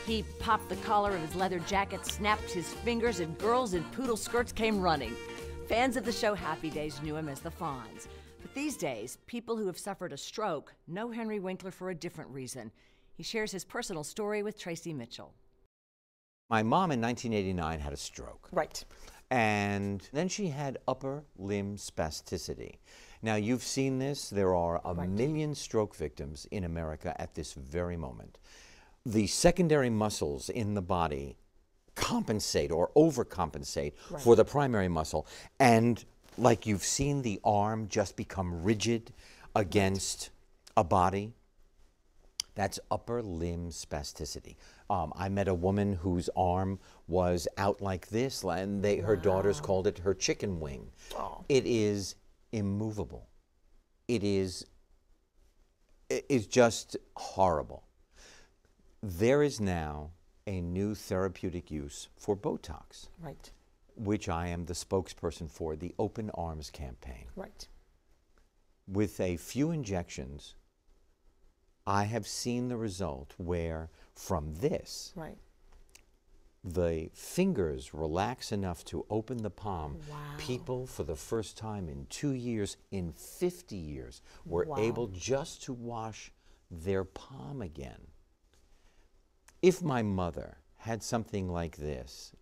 He popped the collar of his leather jacket, snapped his fingers, and girls in poodle skirts came running. Fans of the show Happy Days knew him as the Fonz. But these days, people who have suffered a stroke know Henry Winkler for a different reason. He shares his personal story with Tracy Mitchell. My mom in 1989 had a stroke. Right. And then she had upper limb spasticity. Now, you've seen this. There are a million stroke victims in America at this very moment. The secondary muscles in the body compensate or overcompensate for the primary muscle. And like you've seen the arm just become rigid against a body, that's upper limb spasticity. I met a woman whose arm was out like this, and her daughters called it her chicken wing. Oh. It is immovable. It's just horrible. There is now a new therapeutic use for Botox, which I am the spokesperson for, the Open Arms campaign. Right. With a few injections, I have seen the result where from this, the fingers relax enough to open the palm. Wow. People, for the first time in 2 years, in 50 years, were able just to wash their palm again. If my mother had something like this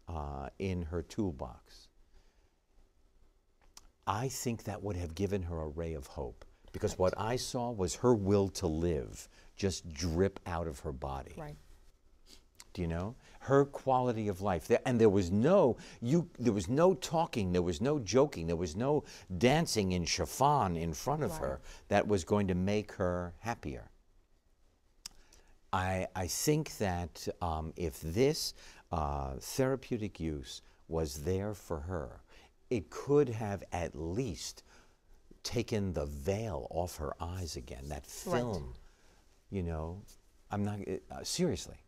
in her toolbox, I think that would have given her a ray of hope. Because what I saw was her will to live just drip out of her body. Right. Do you know? Her quality of life. And there was no talking, there was no joking, there was no dancing in chiffon in front of her that was going to make her happier. I think that if this therapeutic use was there for her, it could have at least taken the veil off her eyes again, that film, you know, I'm not, seriously.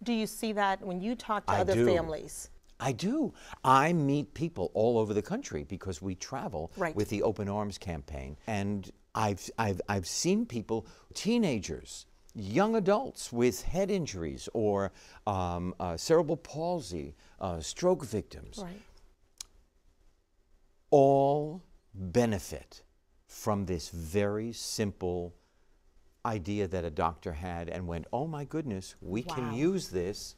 Do you see that when you talk to other families? I do. I meet people all over the country because we travel with the Open Arms campaign, and I've seen people, teenagers, young adults with head injuries or cerebral palsy, stroke victims, all benefit from this very simple idea that a doctor had and went, oh my goodness, we can use this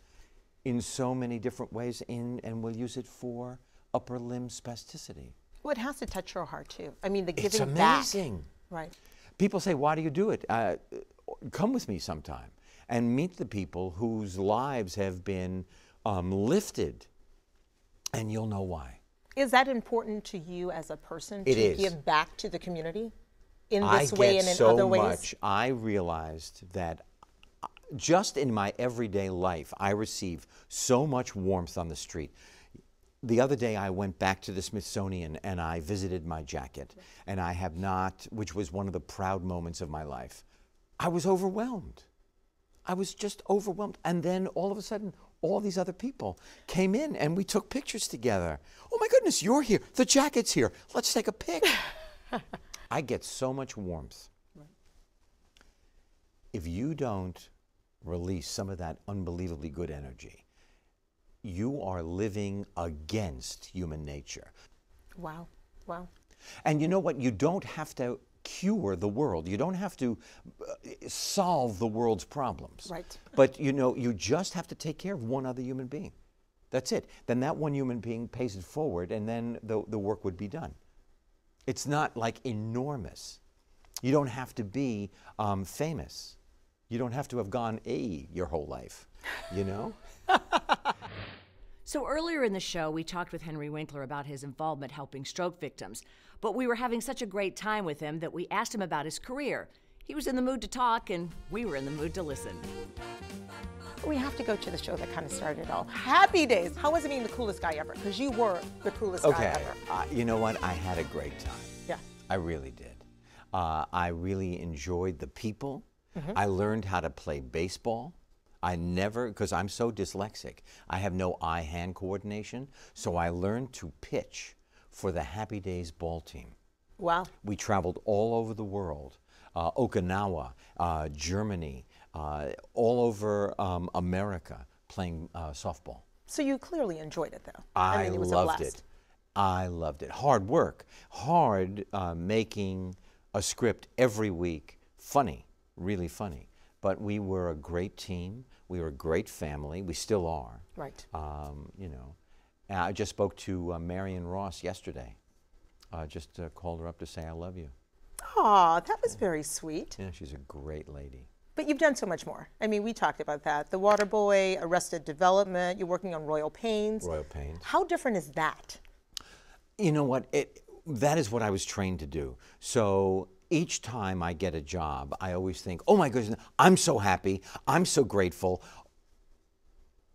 in so many different ways and we'll use it for upper limb spasticity. Well, it has to touch your heart too. I mean, the giving it's amazing. Back. Right. People say, why do you do it? Come with me sometime and meet the people whose lives have been lifted, and you'll know why. Is that important to you as a person to give back to the community in this way and in so other ways? Much. I realized that just in my everyday life, I receive so much warmth on the street. The other day I went back to the Smithsonian and I visited my jacket, and I have not, which was one of the proud moments of my life. I was overwhelmed. I was just overwhelmed. And then all of a sudden, all these other people came in and we took pictures together. Oh my goodness, you're here. The jacket's here. Let's take a pic. I get so much warmth. If you don't release some of that unbelievably good energy, you are living against human nature. Wow. Wow. And you know what? You don't have to cure the world. You don't have to solve the world's problems. Right. But you know, you just have to take care of one other human being. That's it. Then that one human being pays it forward, and then the work would be done. It's not like enormous. You don't have to be famous. You don't have to have gone A your whole life, you know? So earlier in the show, we talked with Henry Winkler about his involvement helping stroke victims. But we were having such a great time with him that we asked him about his career. He was in the mood to talk, and we were in the mood to listen. We have to go to the show that kind of started it all. Happy Days. How was it being the coolest guy ever? Because you were the coolest guy ever. You know what? I had a great time. Yeah. I really did. I really enjoyed the people. I learned how to play baseball. I never, because I'm so dyslexic, I have no eye-hand coordination, so I learned to pitch for the Happy Days ball team. Wow. We traveled all over the world, Okinawa, Germany, all over America playing softball. So you clearly enjoyed it, though. I mean, it was a loved blast. it. I loved it. Hard work. Hard making a script every week. Funny, really funny. But we were a great team. We were a great family. We still are. Right. You know, and I just spoke to Marion Ross yesterday. Just called her up to say I love you. Aw, that was very sweet. Yeah, she's a great lady. But you've done so much more. I mean, we talked about that. The Waterboy, Arrested Development, you're working on Royal Pains. Royal Pains. How different is that? You know what? That is what I was trained to do. So each time I get a job, I always think, oh my goodness, I'm so happy. I'm so grateful.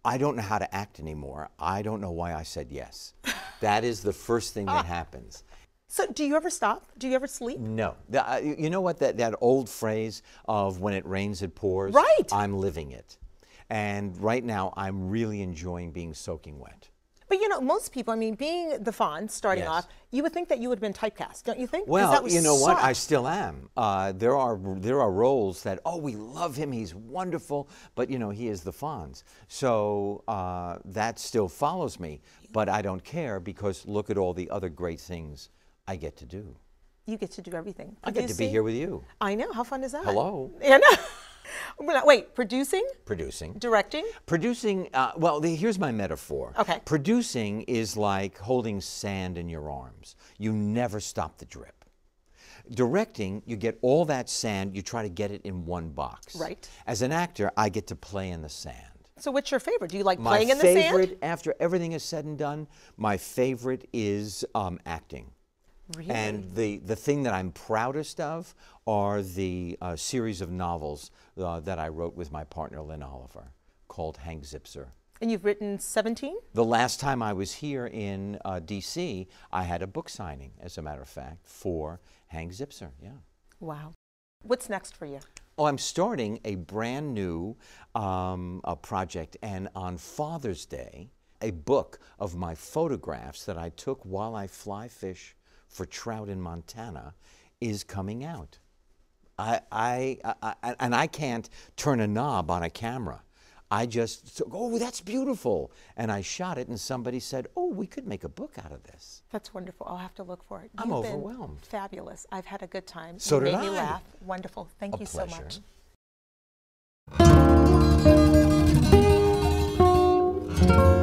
I don't know how to act anymore. I don't know why I said yes. That is the first thing that happens. So do you ever stop? Do you ever sleep? No. You know what, that old phrase of when it rains, it pours? Right. I'm living it. And right now, I'm really enjoying being soaking wet. But you know, most people, I mean, being the Fonz, starting Yes. off, you would think that you would have been typecast, don't you think? 'Cause Well, that was you know what? soft. I still am. There are roles that, oh, we love him, he's wonderful, but you know, he is the Fonz. So that still follows me, but I don't care because look at all the other great things I get to do. You get to do everything. I get to be here with you. I know. How fun is that? Hello. Yeah, no. Wait, producing? Producing. Directing? Producing, well, here's my metaphor. Okay. Producing is like holding sand in your arms. You never stop the drip. Directing, you get all that sand, you try to get it in one box. Right. As an actor, I get to play in the sand. So what's your favorite? Do you like My playing in the sand? favorite, after everything is said and done, my favorite is acting. Really? And the thing that I'm proudest of are the series of novels that I wrote with my partner, Lynn Oliver, called Hank Zipzer. And you've written 17? The last time I was here in D.C., I had a book signing, as a matter of fact, for Hank Zipzer, yeah. Wow. What's next for you? Oh, I'm starting a brand new project, and on Father's Day, a book of my photographs that I took while I fly fish for trout in Montana is coming out. And I can't turn a knob on a camera. I just, oh, that's beautiful. And I shot it, and somebody said, oh, we could make a book out of this. That's wonderful. I'll have to look for it. I'm You've been overwhelmed. Fabulous. I've had a good time. So you did made me I. laugh. Wonderful. Thank you so pleasure. much.